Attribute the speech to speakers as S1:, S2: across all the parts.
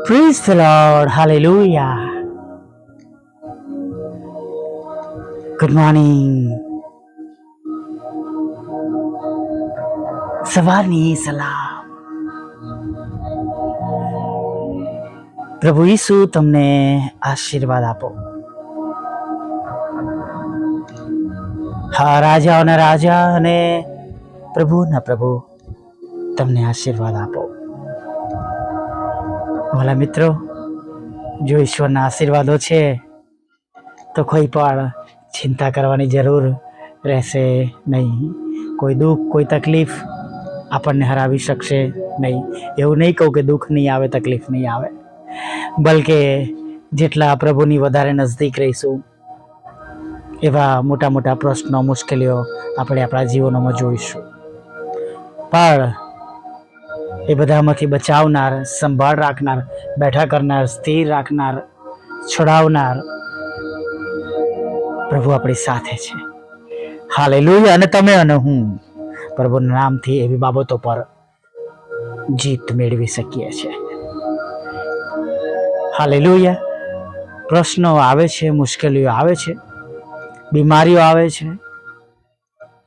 S1: Praise the Lord. Hallelujah. Good morning. સવારની સલામ. પ્રભુ ઈસુ તમને આશીર્વાદ આપો. હા, રાજાઓના રાજા અને પ્રભુના પ્રભુ તમને આશીર્વાદ આપો. વાલા મિત્રો, જો ઈશ્વરના આશીર્વાદો છે તો કોઈ પણ ચિંતા કરવાની જરૂર રહેશે નહીં. કોઈ દુઃખ, કોઈ તકલીફ આપણને હરાવી શકશે નહીં. એવું નહીં કહું કે દુઃખ નહીં આવે, તકલીફ નહીં આવે, બલકે જેટલા પ્રભુની વધારે નજદીક રહીશું એવા મોટા મોટા પ્રશ્નો, મુશ્કેલીઓ આપણે આપણા જીવનોમાં જોઈશું. પણ એ બધામાંથી બચાવનાર, સંભાળ રાખનાર, બેઠા કરનાર, સ્થિર રાખનાર, છોડાવનાર પ્રભુ આપણી સાથે છે. હાલેલુયા. અને તમે અને હું પ્રભુના નામથી એવી બાબતો પર જીત મેળવી શકીએ છીએ. હાલેલુયા. પ્રશ્નો આવે છે, મુશ્કેલીઓ આવે છે, બીમારીઓ આવે છે,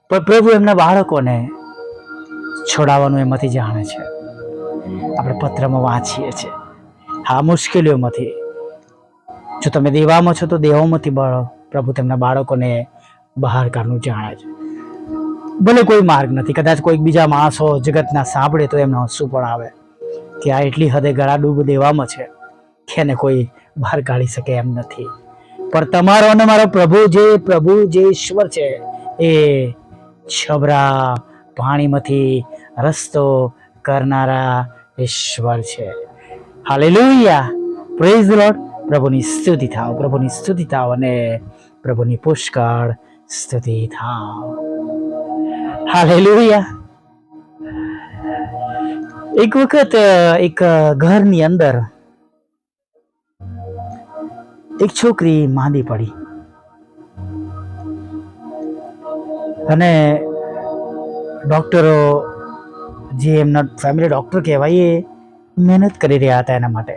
S1: પણ પ્રભુ એમના બાળકોને છોડાવવાનું એમાંથી જાણે છે. આપણે પત્રમાં વાંચીએ છીએ. હા, મુશ્કેલીઓમાંથી જો તમે દેવામાં છો તો દેવામાંથી પ્રભુ તેમના બાળકોને બહાર કાઢવાનું જાણે છે. ભલે કોઈ માર્ગ નથી, કદાચ કોઈક બીજા માણસો જગતના સાંભળે તો એમને હસવું પણ આવે કે આ એટલી હદે ગળા ડૂબ દેવામાં છે કે એને કોઈ બહાર કાઢી શકે એમ નથી. પણ તમારો અને મારો પ્રભુ જે ઈશ્વર છે એ છબરા પાણીમાંથી રસ્તો કરનારા ઈશ્વર છે. હાલેલુયા. Praise the lord. પ્રભુની સ્તુતિ થાવ, પ્રભુની સ્તુતિ થાવ અને પ્રભુની પુષ્કળ સ્તુતિ થાવ. હાલેલુયા. એક વખત એક ઘરની અંદર એક છોકરી માંદી પડી અને ડોક્ટરો, જે એમના ફેમિલી ડોક્ટર કહેવાય, એ મહેનત કરી રહ્યા હતા એના માટે.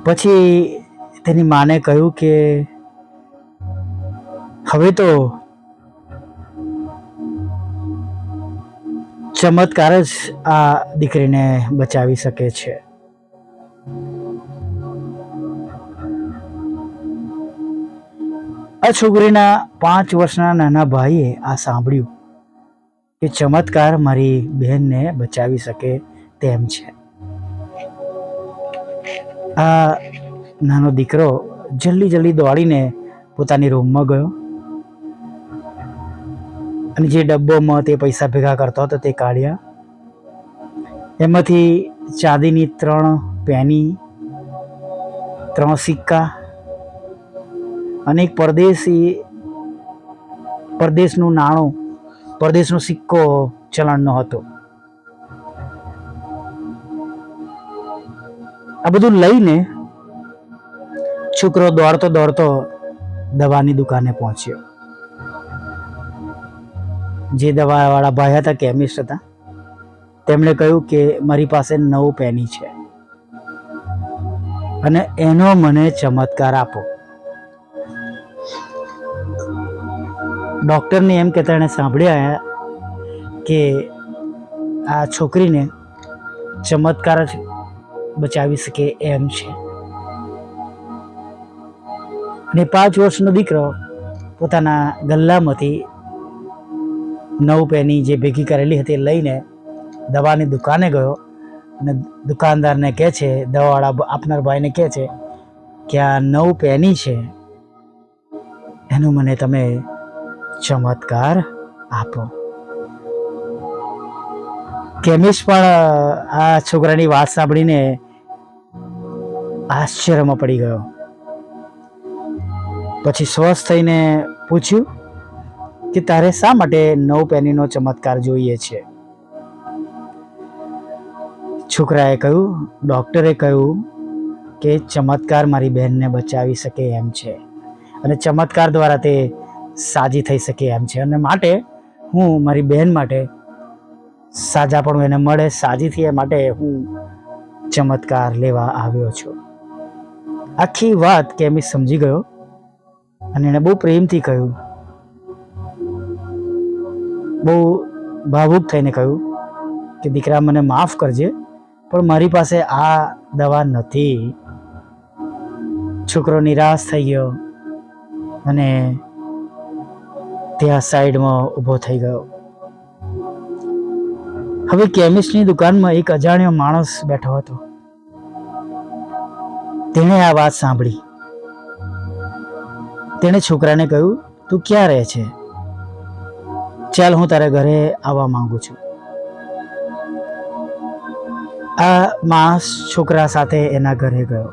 S1: પછી તેની માને કહ્યું કે હવે તો ચમત્કાર જ આ દીકરીને બચાવી શકે છે. આ છોકરીના 5 વર્ષના નાના ભાઈએ આ સાંભળ્યું કે ચમત્કાર મારી બહેનને બચાવી શકે તેમ છે. આ નાનો દીકરો જલ્દી દોડીને પોતાની રૂમમાં ગયો અને જે ડબ્બોમાં તે પૈસા ભેગા કરતો હતો તે કાઢ્યા. એમાંથી ચાંદીની 3 પેની, 3 સિક્કા અને એક પરદેશનું નાણું, પરદેશનો સિક્કો ચલણનો હતો. આ બધું લઈને છોકરો દોડતો દવાની દુકાને પહોંચ્યો. જે દવાવાળા ભાઈ હતા, કેમિસ્ટ હતા, તેમણે કહ્યું કે મારી પાસે 9 પેની છે અને એનો મને ચમત્કાર આપો. ડૉક્ટરને એમ કહેતા એણે સાંભળ્યા કે આ છોકરીને ચમત્કાર જ બચાવી શકે એમ છે. અને 5 વર્ષનો દીકરો પોતાના ગલ્લામાંથી 9 પેની જે ભેગી કરેલી હતી લઈને દવાની દુકાને ગયો અને દુકાનદારને કહે છે, દવાવાળા આપનાર ભાઈને કહે છે કે આ 9 પેની છે, એનું મને તમે ચમત્કાર આપો. કેમિસ્ટ પણ આ છોકરાની વાત સાંભળીને આશ્ચર્યમાં પડી ગયો. પછી સ્વસ્થ થઈને પૂછ્યું કે તારે શા માટે 9 પેનીનો ચમત્કાર જોઈએ છે? છોકરાએ કહ્યું, ડૉક્ટરે કહ્યું કે ચમત્કાર મારી બહેનને બચાવી શકે એમ છે અને ચમત્કાર દ્વારા તે સાજી થઈ શકે એમ છે, અને માટે હું મારી બહેન માટે સાજાપણું એને મળે, સાજી થયા માટે હું ચમત્કાર લેવા આવ્યો છો. આખી વાત કેમિસ્ટ સમજી ગયો અને એને બહુ પ્રેમથી કહ્યું, બહુ ભાવુક થઈને કહ્યું કે દીકરા મને માફ કરજે, પણ મારી પાસે આ દવા નથી. છોકરો નિરાશ થઈ ગયો અને ત્યાં સાઈડમાં ઊભો થઈ ગયો. હવે કેમિસ્ટની દુકાનમાં એક અજાણ્યો માણસ બેઠો હતો. તેણે આ વાત સાંભળી. તેણે છોકરાને કહ્યું, તું ક્યાં રહે છે? ચાલ હું તારા ઘરે આવવા માંગુ છું. આ માણસ છોકરા સાથે એના ઘરે ગયો.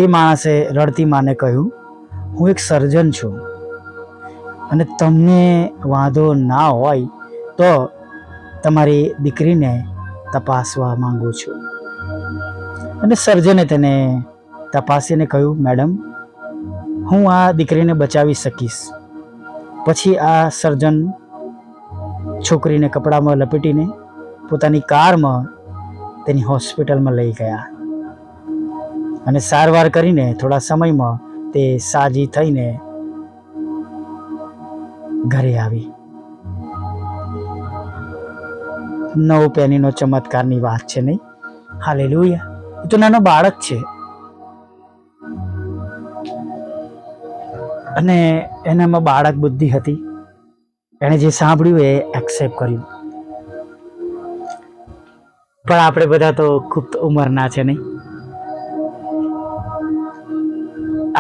S1: એ માણસે રડતી માને કહ્યું, હું એક સર્જન છું અને તમને વાંધો ના હોય તો તમારી દીકરીને તપાસવા માંગુ છું. અને સર્જને તેને તપાસીને કહ્યું, મેડમ હું આ દીકરીને બચાવી શકીશ. પછી આ સર્જન છોકરીને કપડામાં લપેટીને પોતાની કારમાં તેની હોસ્પિટલમાં લઈ ગયા અને સારવાર કરીને થોડા સમયમાં તે સાજી થઈને ઘરે આવી. 9 પેનીનો ચમત્કારની વાત છે નહીં? હાલેલુયા. એ તો નાનો બાળક છે અને એનામાં બાળક બુદ્ધિ હતી. એણે જે સાંભળ્યું એ એક્સેપ્ટ કર્યું. પણ આપણે બધા તો ખૂબ ઉંમરના છે નહીં?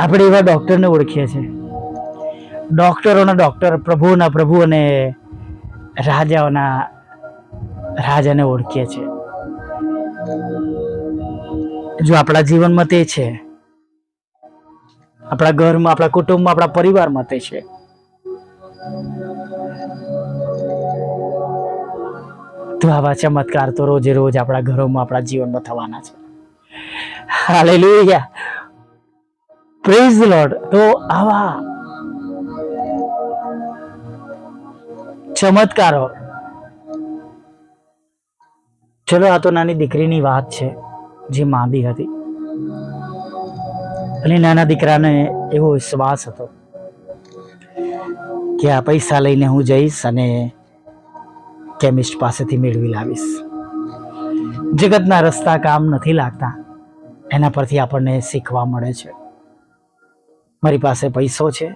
S1: આપણે એવા ડોક્ટરને ઓળખીએ છીએ, ડોક્ટરોના ડોક્ટર, પ્રભુના પ્રભુ અને રાજાઓના રાજાને ઓળખીએ છીએ. જો આપણા જીવનમાં તે છે, આપણા ઘરમાં, આપણા કુટુંબમાં, આપણા પરિવારમાં તે છે. તો આવા ચમત્કાર તો રોજે રોજ આપણા ઘરોમાં, આપણા જીવનમાં થવાના છે. Hallelujah, praise the lord. તો આવા ચમત્કારો, ચલો આ તો નાની દીકરીની વાત છે જે માંદી હતી અને નાના દીકરાને એવો વિશ્વાસ હતો કે આ પૈસા લઈને હું જઈશ અને કેમિસ્ટ પાસેથી મેળવી લાવીશ. જગતના રસ્તા કામ નથી લાગતા, એના પરથી આપણને શીખવા મળે છે. મારી પાસે પૈસો છે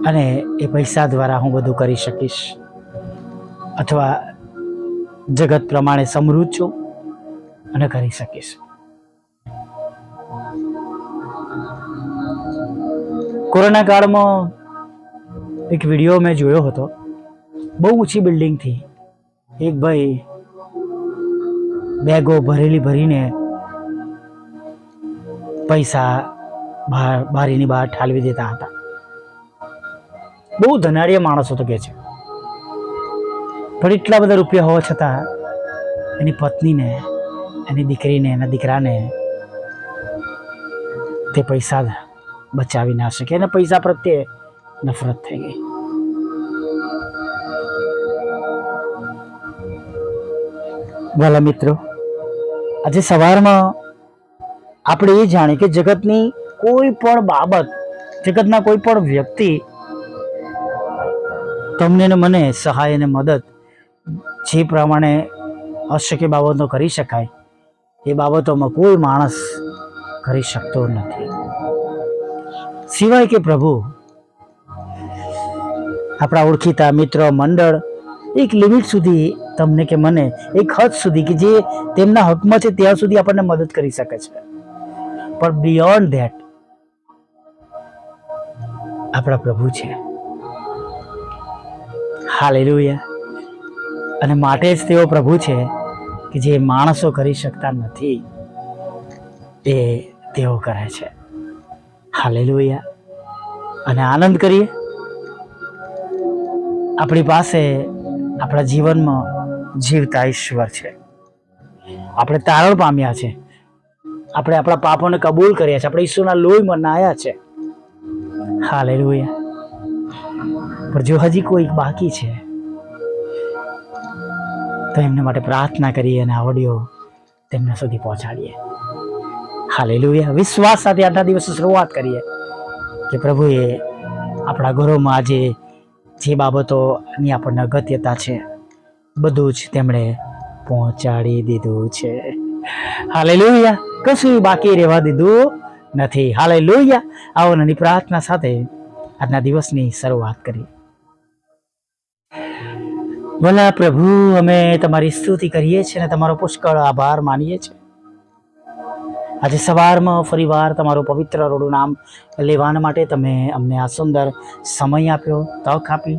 S1: અને એ પૈસા દ્વારા હું બધું કરી શકીશ, અથવા જગત પ્રમાણે સમૃદ્ધ છું અને કરી શકીશ. કોરોના કાળમાં એક વિડીયો મેં જોયો હતો. બહુ ઊંચી બિલ્ડિંગથી એક ભાઈ બેગો ભરીને પૈસા બારીની બહાર ઠાલવી દેતા હતા. બહુ ધનાઢ્ય માણસ હતો કે છે, પણ એટલા બધા રૂપિયા હોવા છતાં એની પત્નીને, એની દીકરીને, એના દીકરાને તે પૈસા બચાવી ના શકે. એને પૈસા પ્રત્યે નફરત થઈ ગઈ. વાલા મિત્રો, આજે સવારમાં આપણે એ જાણીએ કે જગતની કોઈ પણ બાબત, જગતના કોઈ પણ વ્યક્તિ તમને ને મને સહાય અને મદદ જે પ્રમાણે અશક્ય બાબતો કરી શકાય એ બાબતોમાં કોઈ માણસ કરી શકતો નથી, સિવાય કે પ્રભુ. આપણા ઓળખીતા મિત્ર મંડળ એક લિમિટ સુધી તમને કે મને, એક હદ સુધી કે જે તેમના હકમાં છે ત્યાં સુધી આપણને મદદ કરી શકે છે. પણ બિયોન્ડ ધેટ આપણા પ્રભુ છે. હાલેલુયા. અને માટે જ તેઓ પ્રભુ છે કે જે માણસો કરી શકતા નથી એ તેઓ કરે છે. હાલેલુયા. અને આનંદ કરીએ. આપણી પાસે આપણા જીવનમાં જીવતા ઈશ્વર છે. આપણે તારણ પામ્યા છે, આપણે આપણા પાપોને કબૂલ કર્યા છે, આપણે ઈશ્વરના લોહીમાં નાહ્યા છે. હાલેલુયા. પણ જો હજી કોઈ બાકી છે, તો એમના માટે પ્રાર્થના કરીએ અને આ ઓડિયો તેમના સુધી પહોંચાડીએ. હાલેલુયા. વિશ્વાસ સાથે આજના દિવસે શરૂઆત કરીએ કે પ્રભુએ આપણા ઘરોમાં આજે જે બાબતોની આપણને અગત્યતા છે બધું જ તેમણે પહોંચાડી દીધું છે. હાલેલુયા. કશું બાકી રહેવા દીધું નથી. હાલેલુયા. આવો નાની પ્રાર્થના સાથે આજના દિવસની શરૂઆત કરીએ. ભલા પ્રભુ, અમે તમારી સ્તુતિ કરીએ છીએ અને તમારો પુષ્કળ આભાર માનીએ છીએ. આજે સવારમાં ફરીવાર તમારું પવિત્ર રોડું નામ લેવાના માટે તમે અમને આ સુંદર સમય આપ્યો, તક આપી.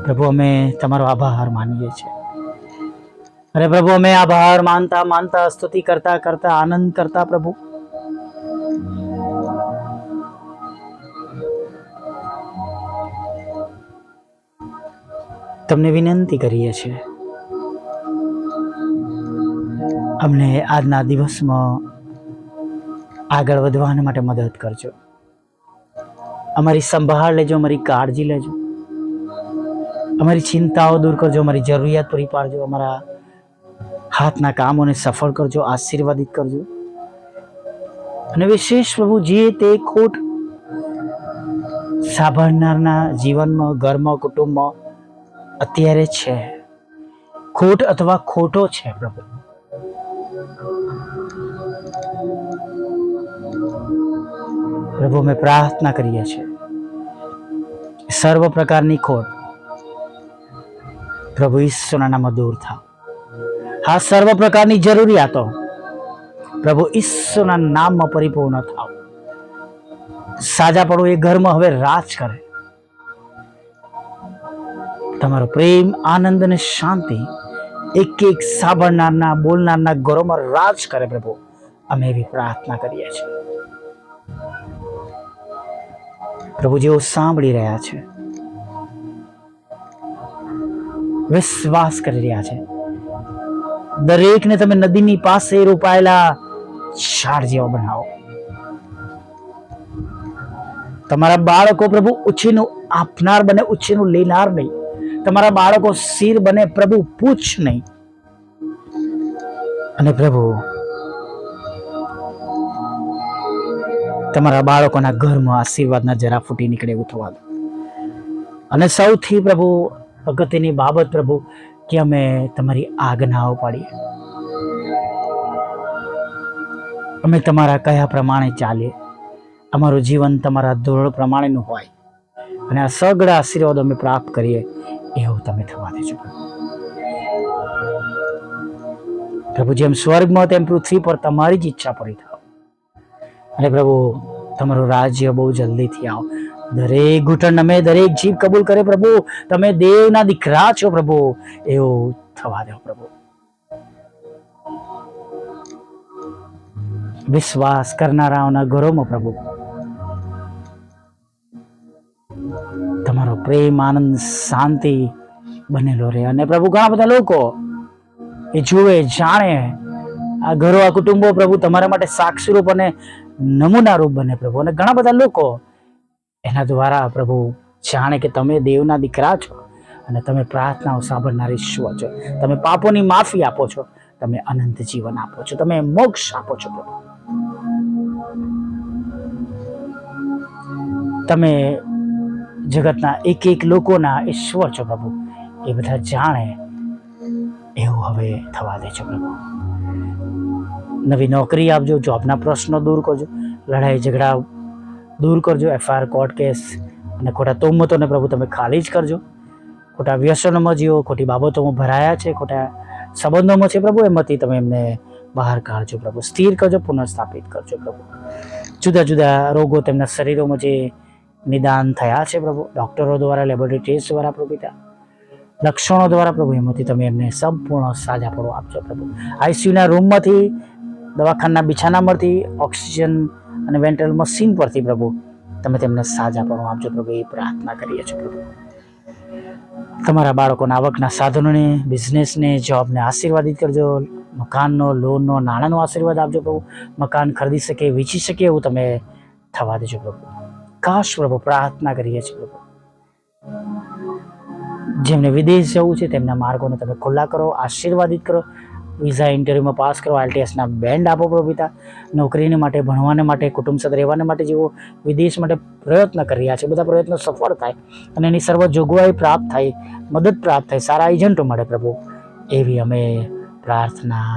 S1: પ્રભુ, અમે તમારો આભાર માનીએ છીએ. અરે પ્રભુ, અમે આભાર માનતા માનતા સ્તુતિ કરતા કરતા આનંદ કરતા પ્રભુ તમને વિનંતી કરીએ છીએ, અમને આજના દિવસમાં આગળ વધવા માટે મદદ કરજો. અમારી સંભાળ લેજો, અમારી કાળજી લેજો, અમારી ચિંતાઓ દૂર કરજો, અમારી જરૂરિયાત પૂરી પાડજો, અમારા હાથના કામોને સફળ કરજો, આશીર્વાદિત કરજો. અને વિશેષ પ્રભુ, જે તે ખોટ સાંભળનારના જીવનમાં, ઘરમાં, કુટુંબમાં અત્યારે છે, ખોટ અથવા ખોટો છે પ્રભુ, પ્રભુ અમે પ્રાર્થના કરીએ છીએ સર્વ પ્રકારની ખોટ પ્રભુ ઈસુના નામમાં દૂર થાવ. હા, સર્વ પ્રકારની જરૂરિયાતો પ્રભુ ઈસુના નામમાં પરિપૂર્ણ થાવ. સાજાપણું એ ઘરમાં હવે રાજ કરે. તમારો પ્રેમ, આનંદ અને શાંતિ એક એક સાંભળનારના, બોલનારના ઘરોમાં રાજ કરે પ્રભુ. અમે એવી પ્રાર્થના કરીએ છીએ પ્રભુ. જેઓ સાંભળી રહ્યા છે, વિશ્વાસ કરી રહ્યા છે, દરેકને તમે નદીની પાસે રોપાયેલા ઝાડ જેવા બનાવો. તમારા બાળકો પ્રભુ ઉછીનું આપનાર બને, ઉછીનું લેનાર નહીં. તમારા બાળકો શિર બને પ્રભુ, પૂછ નહીં. અને પ્રભુ, તમારા બાળકોના ઘરમાં આશીર્વાદના જરા ફૂટી નીકળે એવું થવા દો. અને સૌથી પ્રભુ અગત્યની બાબત પ્રભુ, કે અમે તમારી આજ્ઞાઓ પાડીએ, અમે તમારા કયા પ્રમાણે ચાલીએ, અમારું જીવન તમારા ધોરણ પ્રમાણેનું હોય અને આ સગળા આશીર્વાદો અમે પ્રાપ્ત કરીએ એવું તમે થવા દેજો પ્રભુ. જેમ સ્વર્ગમાં તેમ પૃથ્વી પર તમારી જ ઈચ્છા પૂરી થાવ. અને પ્રભુ, તમારું રાજ્ય બહુ જલ્દીથી આવો. દરેક ઘૂંટણ અમે, દરેક જીભ કબૂલ કરે પ્રભુ, તમે દેવના દીકરા છો પ્રભુ, એવું થવા દો પ્રભુ. વિશ્વાસ કરનારાઓના ઘરોમાં પ્રભુ તમારો પ્રેમ, આનંદ, શાંતિ બનેલો રહે. અને પ્રભુ, ઘણા બધા લોકો એ જુએ, જાણે આ ઘરો, આ કુટુંબો પ્રભુ તમારા માટે સાક્ષીરૂપ અને નમૂનારૂપ બને પ્રભુ. અને ઘણા બધા લોકો એના દ્વારા પ્રભુ જાણે કે તમે દેવના દીકરા છો અને તમે પ્રાર્થનાઓ સાંભળનાર ઈશ્વર છો. તમે પાપોની માફી આપો છો, તમે અનંત જીવન આપો છો, તમે મોક્ષ આપો છો પ્રભુ. તમે જગતના એક એક લોકોના ઈશ્વર છો પ્રભુ, એ બધા જાણે એવું હવે થવા દેજો પ્રભુ. નવી નોકરી આપજો, જોબના પ્રશ્નો દૂર કરજો, લડાઈ ઝઘડા દૂર કરજો, FIR, કોર્ટ કેસ અને ખોટા તોમતોને પ્રભુ તમે ખાલી જ કરજો. ખોટા વ્યસનોમાં જીવો, ખોટી બાબતોમાં ભરાયા છે, ખોટા સંબંધોમાં છે પ્રભુ, એમાંથી તમે એમને બહાર કાઢજો પ્રભુ. સ્થિર કરજો, પુનઃસ્થાપિત કરજો પ્રભુ. જુદા જુદા રોગો તેમના શરીરોમાં જે નિદાન થયા છે પ્રભુ, ડોક્ટરો દ્વારા, લેબોરેટરી ટેસ્ટ દ્વારા પ્રભુ પિતા, લક્ષણો દ્વારા પ્રભુ, એમાંથી તમે એમને સંપૂર્ણ સાજાપણું આપજો પ્રભુ. ICUના રૂમમાંથી, દવાખાના બિછાનામાંથી, ઓક્સિજન અને વેન્ટિલેટર મશીન પરથી પ્રભુ તમે તેમને સાજાપણું આપજો પ્રભુ, એ પ્રાર્થના કરીએ છીએ પ્રભુ. તમારા બાળકોના આવકના સાધનોને, બિઝનેસને, જોબને આશીર્વાદિત કરજો. મકાનનો, લોનનો, નાણાંનો આશીર્વાદ આપજો પ્રભુ. મકાન ખરીદી શકે, વેચી શકે એવું તમે થવા દેજો પ્રભુ. કાશ પ્રભુ, પ્રાર્થના કરીએ છીએ પ્રભુ, જેમને વિદેશ જવું છે તેમના માર્ગોને તમે ખુલ્લા કરો, આશીર્વાદિત કરો. વિઝા ઇન્ટરવ્યુમાં પાસ કરો, IELTSના બેન્ડ આપો પ્રભુ પિતા. નોકરીને માટે, ભણવાને માટે, કુટુંબ સાથે રહેવાને માટે જેઓ વિદેશ માટે પ્રયત્ન કરી રહ્યા છે, બધા પ્રયત્નો સફળ થાય અને એની સર્વ જોગવાઈ પ્રાપ્ત થાય, મદદ પ્રાપ્ત થાય, સારા એજન્ટો મળે પ્રભુ, એવી અમે પ્રાર્થના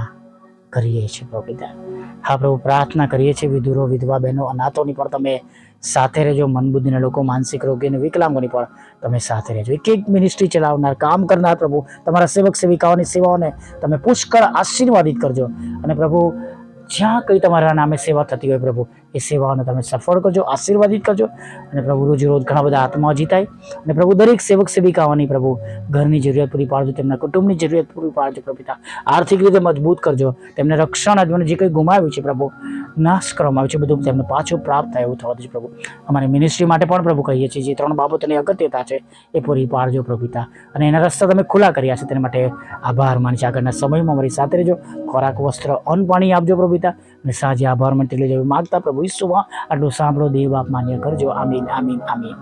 S1: કરીએ છીએ પ્રભુ પિતા. હા પ્રભુ, પ્રાર્થના કરીએ છીએ વિધુરો, વિધવા બહેનો, અનાથોની પણ તમે સાથે રહેજો. મન બુદ્ધિના લોકો, માનસિક રોગી અને વિકલાંગોની પણ તમે સાથે રહેજો. એક એક મિનિસ્ટ્રી ચલાવનાર, કામ કરનાર પ્રભુ, તમારા સેવક સેવિકાઓની સેવાઓને તમે પુષ્કળ આશીર્વાદિત કરજો. અને પ્રભુ, જ્યાં કંઈ તમારા નામે સેવા થતી હોય પ્રભુ, એ સેવાઓને તમે સફળ કરજો, આશીર્વાદિત કરજો. અને પ્રભુ, રોજ રોજ ઘણા બધા આત્માઓ જીતાય. અને પ્રભુ, દરેક સેવક સેવિકાઓની પ્રભુ ઘરની જરૂરિયાત પૂરી પાડજો, તેમના કુટુંબની જરૂરિયાત પૂરી પાડજો પ્રભુ પિતા. આર્થિક રીતે મજબૂત કરજો, તેમને રક્ષણ આજમને જે કંઈ ગુમાવ્યું છે પ્રભુ, નાશ કરવામાં આવ્યું છે, બધું તેમને પાછું પ્રાપ્ત થાય એવું થવા દેજો પ્રભુ. અમારી મિનિસ્ટ્રી માટે પણ પ્રભુ કહીએ છીએ, જે 3 બાબતોની અગત્યતા છે એ પૂરી પાડજો પ્રભુ પિતા. અને એના રસ્તા તમે ખુલ્લા કર્યા છે, તેના માટે આભાર માની છે. આગળના સમયમાં અમારી સાથે રહેજો, ખોરાક, વસ્ત્ર, અન્ન, પાણી આપજો પ્રભુ પિતા. અને સાંજે આભાર માનતી લઈ જવું માગતા પ્રભુ ઈસુમાં આટલું સાંભળો, દેવ બાપ માન્ય કરજો. આમીન, આમીન, આમીન.